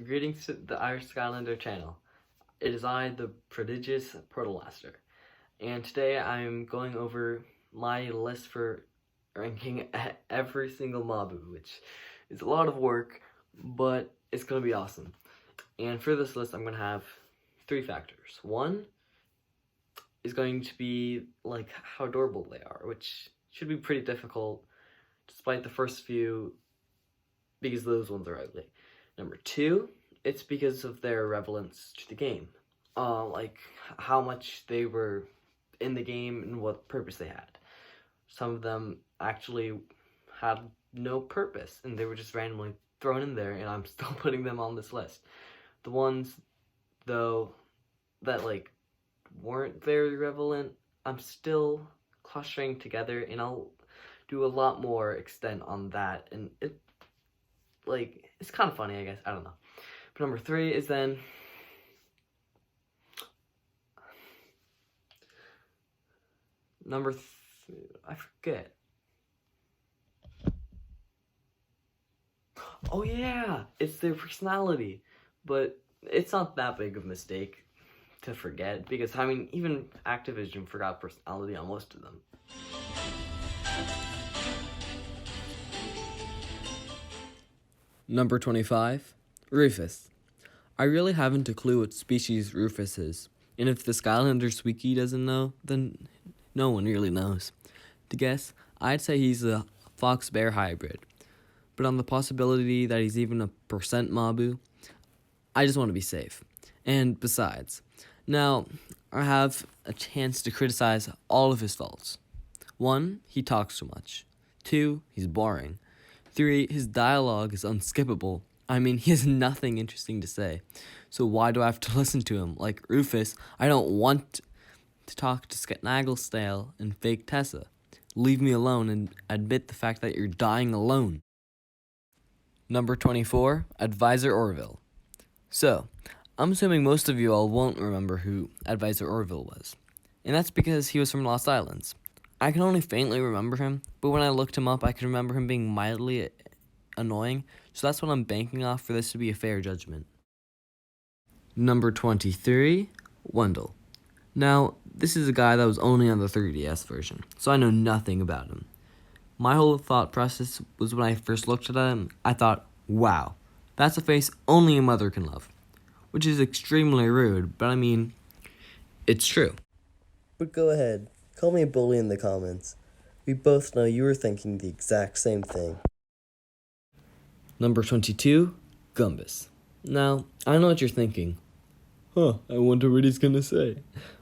Greetings to the Irish Skylander channel. It is I, the prodigious Protolaster, and today I'm going over my list for ranking every single Mabu, which is a lot of work, but it's going to be awesome. And for this list, I'm going to have three factors. One is going to be like how adorable they are, which should be pretty difficult, despite the first few, because those ones are ugly. Number two, it's because of their relevance to the game. Like how much they were in the game and what purpose they had. Some of them actually had no purpose and they were just randomly thrown in there, and I'm still putting them on this list. The ones, though, that like weren't very relevant, I'm still clustering together, and I'll do a lot more extent on that, and it's kind of funny, I guess. I don't know. But number three is then I forget. Oh yeah, it's their personality. But it's not that big of a mistake to forget, because I mean, even Activision forgot personality on most of them. Number 25, Rufus. I really haven't a clue what species Rufus is, and if the Skylanders wiki doesn't know, then no one really knows. To guess, I'd say he's a fox-bear hybrid, but on the possibility that he's even a percent Mabu, I just want to be safe. And besides, now I have a chance to criticize all of his faults. 1, he talks too much. 2, he's boring. 3, his dialogue is unskippable. I mean, he has nothing interesting to say. So why do I have to listen to him? Like Rufus, I don't want to talk to Snagglestale and fake Tessa. Leave me alone and admit the fact that you're dying alone. Number 24, Advisor Orville. So, I'm assuming most of you all won't remember who Advisor Orville was. And that's because he was from Lost Islands. I can only faintly remember him, but when I looked him up, I can remember him being mildly annoying, so that's what I'm banking off for this to be a fair judgment. Number 23, Wendell. Now, this is a guy that was only on the 3DS version, so I know nothing about him. My whole thought process was when I first looked at him, I thought, wow, that's a face only a mother can love. Which is extremely rude, but I mean, it's true. But go ahead, call me a bully in the comments. We both know you were thinking the exact same thing. Number 22, Gumbus. Now, I know what you're thinking. I wonder what he's gonna say.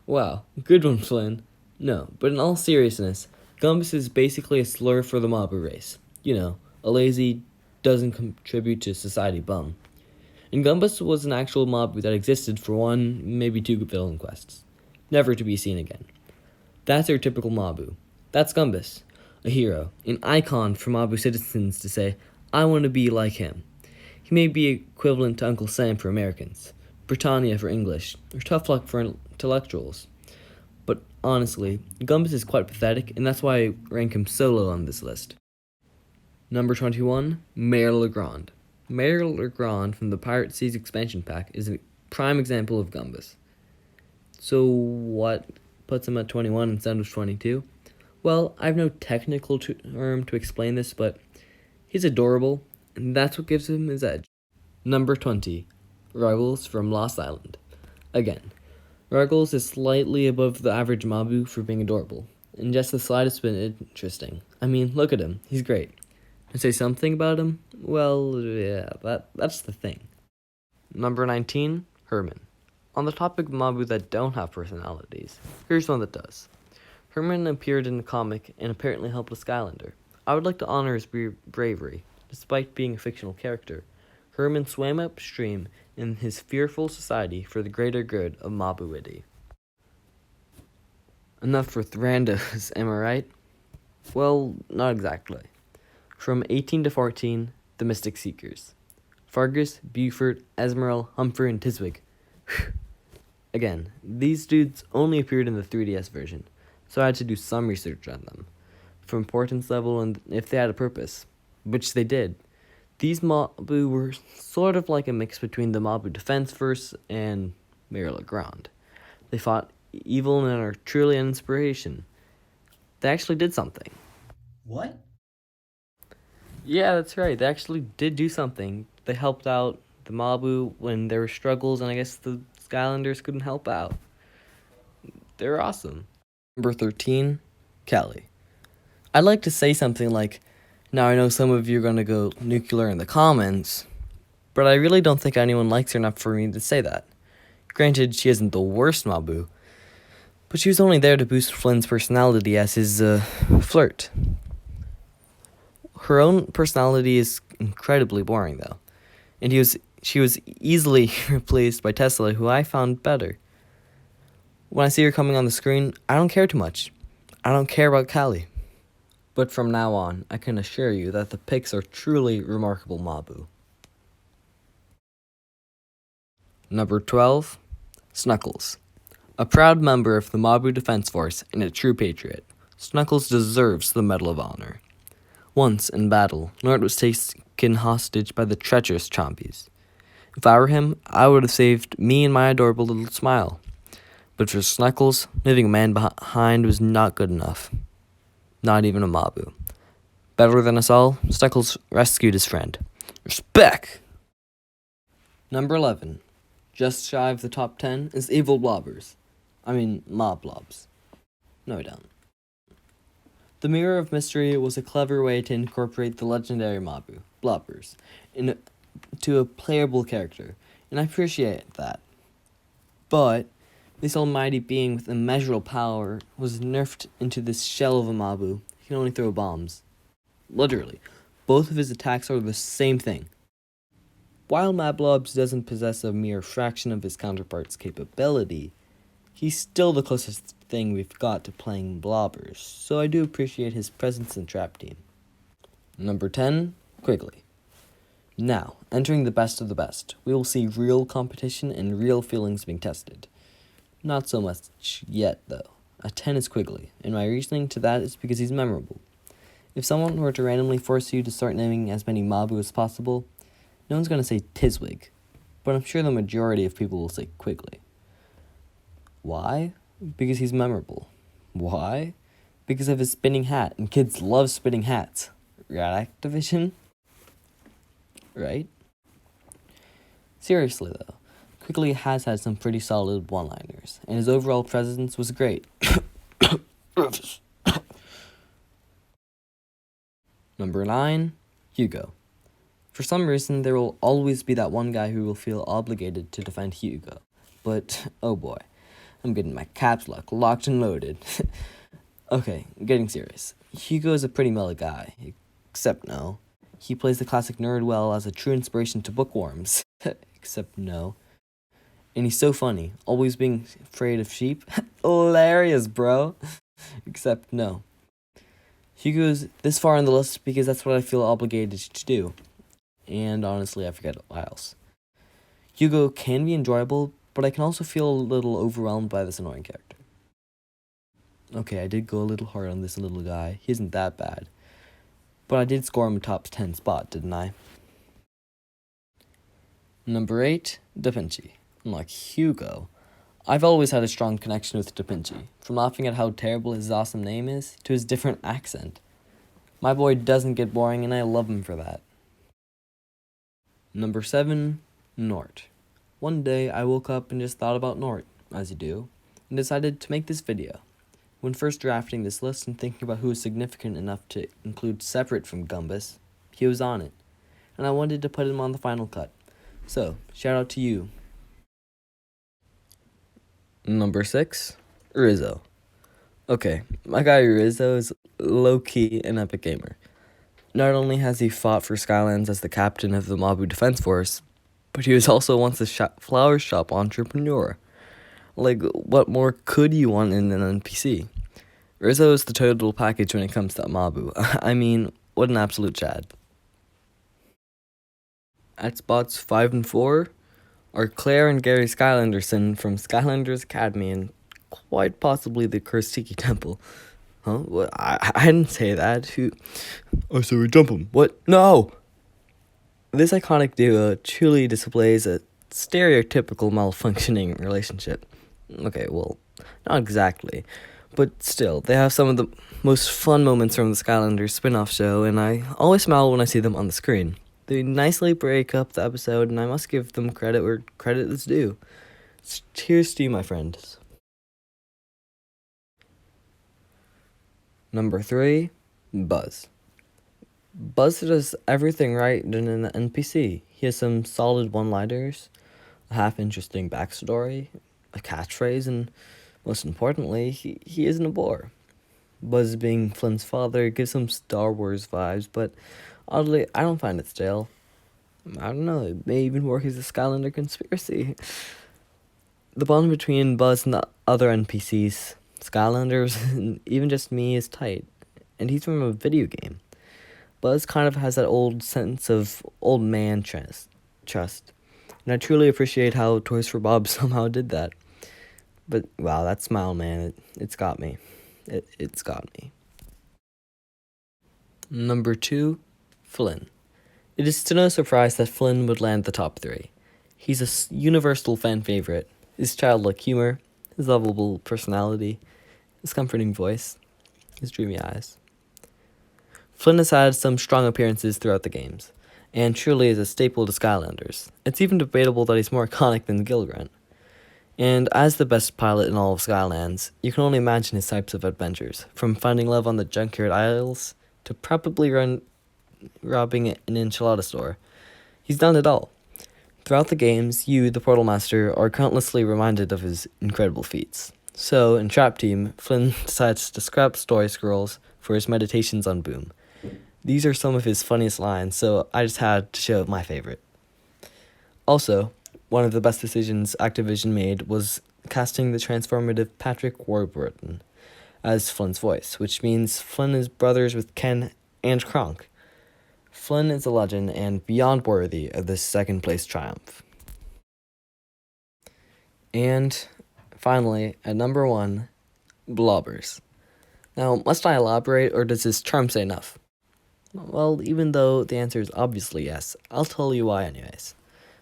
Wow, good one, Flynn. No, but in all seriousness, Gumbus is basically a slur for the Mabu race. You know, a lazy, doesn't contribute to society bum. And Gumbus was an actual Mabu that existed for 1, maybe 2 villain quests, never to be seen again. That's your typical Mabu. That's Gumbus, a hero, an icon for Mabu citizens to say, I want to be like him. He may be equivalent to Uncle Sam for Americans, Britannia for English, or Tough Luck for intellectuals. But honestly, Gumbus is quite pathetic, and that's why I rank him so low on this list. Number 21, Mayor Legrand. Mayor Legrand from the Pirate Seas expansion pack is a prime example of Gumbus. So what puts him at 21 instead of 22? Well, I have no technical term to explain this, but he's adorable, and that's what gives him his edge. Number 20, Ruggles from Lost Island. Again, Ruggles is slightly above the average Mabu for being adorable, and just the slightest bit interesting. I mean, look at him, he's great. And say something about him? Well, yeah, that's the thing. Number 19, Herman. On the topic of Mabu that don't have personalities, here's one that does. Herman appeared in the comic and apparently helped a Skylander. I would like to honor his bravery. Despite being a fictional character, Herman swam upstream in his fearful society for the greater good of Mabuity. Enough with randos, am I right? Well, not exactly. From 18 to 14, the Mystic Seekers. Fargus, Buford, Esmeralda, Humphrey, and Tiswig. Again, these dudes only appeared in the 3DS version, so I had to do some research on them, for importance level and if they had a purpose, which they did. These Mabu were sort of like a mix between the Mabu Defense Force and Mayor Legrand. They fought evil and are truly an inspiration. They actually did something. What? Yeah, that's right. They actually did do something. They helped out the Mabu when there were struggles, and I guess the Skylanders couldn't help out. They're awesome. Number 13, Kelly. I'd like to say something like, now I know some of you are going to go nuclear in the comments, but I really don't think anyone likes her enough for me to say that. Granted, she isn't the worst Mabu, but she was only there to boost Flynn's personality as his flirt. Her own personality is incredibly boring, though, and she was easily replaced by Tesla, who I found better. When I see her coming on the screen, I don't care too much. I don't care about Callie. But from now on, I can assure you that the pics are truly remarkable Mabu. Number 12, Snuggles. A proud member of the Mabu Defense Force and a true patriot, Snuggles deserves the Medal of Honor. Once, in battle, Nort was taken hostage by the treacherous Chompies. If I were him, I would have saved me and my adorable little smile. But for Snuggles, leaving a man behind was not good enough. Not even a Mabu. Better than us all, Snuggles rescued his friend. Respect! Number 11. Just shy of the top 10 is Evil Blobbers. Mob Blobs. No, I don't. The Mirror of Mystery was a clever way to incorporate the legendary Mabu, Blobbers, into a playable character, and I appreciate that. But this almighty being with immeasurable power was nerfed into this shell of a Mabu. He can only throw bombs. Literally, both of his attacks are the same thing. While Mablobs doesn't possess a mere fraction of his counterpart's capability, he's still the closest thing we've got to playing Blobbers, so I do appreciate his presence in Trap Team. Number 10, Quigley. Now, entering the best of the best, we will see real competition and real feelings being tested. Not so much yet, though. A 10 is Quigley, and my reasoning to that is because he's memorable. If someone were to randomly force you to start naming as many Mabu as possible, no one's going to say Tiswig, but I'm sure the majority of people will say Quigley. Why? Because he's memorable. Why? Because of his spinning hat, and kids love spinning hats. Right, Activision? Right? Seriously, though, Quigley has had some pretty solid one-liners, and his overall presence was great. Rufus. Number 9, Hugo. For some reason, there will always be that one guy who will feel obligated to defend Hugo. But, oh boy, I'm getting my caps locked and loaded. Okay, getting serious. Hugo is a pretty mellow guy, except no. He plays the classic nerd well as a true inspiration to bookworms, except no. And he's so funny, always being afraid of sheep. Hilarious, bro. Except no. Hugo's this far on the list because that's what I feel obligated to do. And honestly, I forget what else. Hugo can be enjoyable, but I can also feel a little overwhelmed by this annoying character. Okay, I did go a little hard on this little guy. He isn't that bad. But I did score him a top 10 spot, didn't I? Number 8, Da Vinci. Unlike Hugo, I've always had a strong connection with Da Vinci, from laughing at how terrible his awesome name is to his different accent. My boy doesn't get boring, and I love him for that. Number 7, Nort. One day, I woke up and just thought about Nort, as you do, and decided to make this video. When first drafting this list and thinking about who was significant enough to include separate from Gumbus, he was on it, and I wanted to put him on the final cut. So, shout out to you. Number 6, Rizzo. Okay, my guy Rizzo is low-key an epic gamer. Not only has he fought for Skylanders as the captain of the Mabu Defense Force, but he was also once a flower shop entrepreneur. Like, what more could you want in an NPC? Rizzo is the total package when it comes to Mabu. I mean, what an absolute Chad. At spots 5 and 4 are Claire and Gary Skylanderson from Skylanders Academy and quite possibly the Cursed Tiki Temple. Huh? What? I didn't say that. Who? Oh, so we jump him. What? No! This iconic duo truly displays a stereotypical malfunctioning relationship. Okay, well, not exactly, but still, they have some of the most fun moments from the Skylanders spin-off show, and I always smile when I see them on the screen. They nicely break up the episode, and I must give them credit where credit is due. Cheers to you, my friends. Number 3, Buzz. Buzz does everything right in an NPC. He has some solid one-liners, a half-interesting backstory, a catchphrase, and most importantly, he isn't a bore. Buzz being Flynn's father gives him Star Wars vibes, but oddly, I don't find it stale. I don't know, it may even work as a Skylander conspiracy. The bond between Buzz and the other NPCs, Skylanders, and even just me is tight, and he's from a video game. Buzz kind of has that old sense of old man trust, and I truly appreciate how Toys for Bob somehow did that. But wow, that smile, man, it's got me. It's got me. Number 2, Flynn. It is to no surprise that Flynn would land the top 3. He's a universal fan favorite. His childlike humor, his lovable personality, his comforting voice, his dreamy eyes. Flynn has had some strong appearances throughout the games, and truly is a staple to Skylanders. It's even debatable that he's more iconic than Legrand. And as the best pilot in all of Skylands, you can only imagine his types of adventures, from finding love on the junkyard aisles to probably robbing an enchilada store. He's done it all. Throughout the games, you, the Portal Master, are countlessly reminded of his incredible feats. So, in Trap Team, Flynn decides to scrap story scrolls for his meditations on Boom. These are some of his funniest lines, so I just had to show my favorite. Also, one of the best decisions Activision made was casting the transformative Patrick Warburton as Flynn's voice, which means Flynn is brothers with Ken and Kronk. Flynn is a legend and beyond worthy of this second place triumph. And finally, at number 1, Blobbers. Now, must I elaborate, or does his charm say enough? Well, even though the answer is obviously yes, I'll tell you why anyways.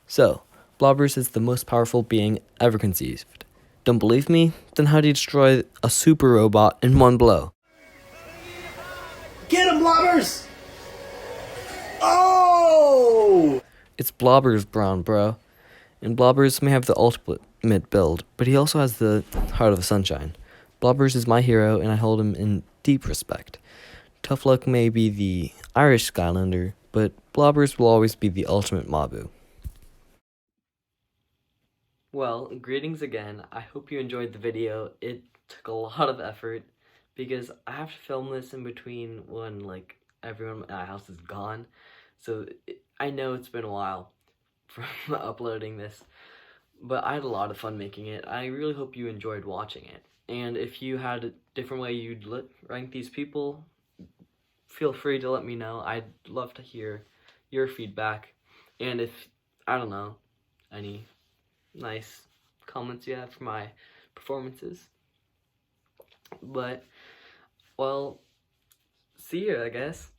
So, Blobbers is the most powerful being ever conceived. Don't believe me? Then how do you destroy a super robot in one blow? Get him, Blobbers! Oh! It's Blobbers, Brown Bro. And Blobbers may have the ultimate build, but he also has the heart of sunshine. Blobbers is my hero, and I hold him in deep respect. Tough Luck may be the Irish Skylander, but Blobbers will always be the ultimate Mabu. Well, greetings again. I hope you enjoyed the video. It took a lot of effort because I have to film this in between when everyone at my house is gone. So I know it's been a while from uploading this, but I had a lot of fun making it. I really hope you enjoyed watching it. And if you had a different way you'd rank these people, feel free to let me know. I'd love to hear your feedback. And if, I don't know, any nice comments you have for my performances. But, well, see you, I guess.